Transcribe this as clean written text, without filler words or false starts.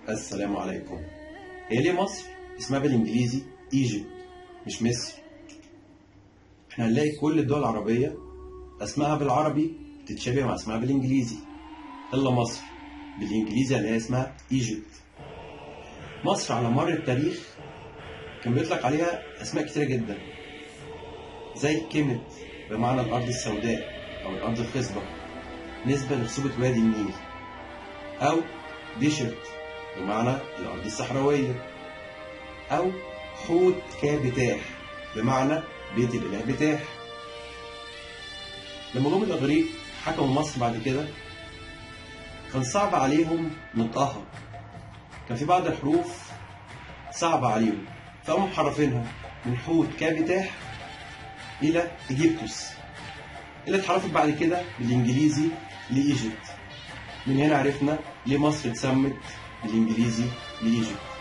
السلام عليكم. هي ليه مصر اسمها بالانجليزي ايجيبت مش مصر؟ احنا هنلاقي كل الدول العربية اسمائها بالعربي تتشابه مع اسمها بالانجليزي، الا مصر بالانجليزي اللي هي اسمها ايجيبت. مصر على مر التاريخ كان بيطلق عليها اسماء كتيرة جدا، زي كيمت بمعنى الارض السوداء او الارض الخصبة نسبة لرسوبة وادي النيل، او ديشرت بمعنى الأرض الصحراوية، أو حوت كابتاح بمعنى بيت الإله بتاح. لما جم الإغريق حكموا مصر بعد كده كان صعب عليهم نطقها، كان في بعض الحروف صعبة عليهم فقاموا محرفينها من حوت كابتاح إلى إيجيبتوس، اللي اتحرفت بعد كده بالإنجليزي لإيجيبت. من هنا عرفنا ليه مصر اتسمت بالإنجليزي لإيجيبت.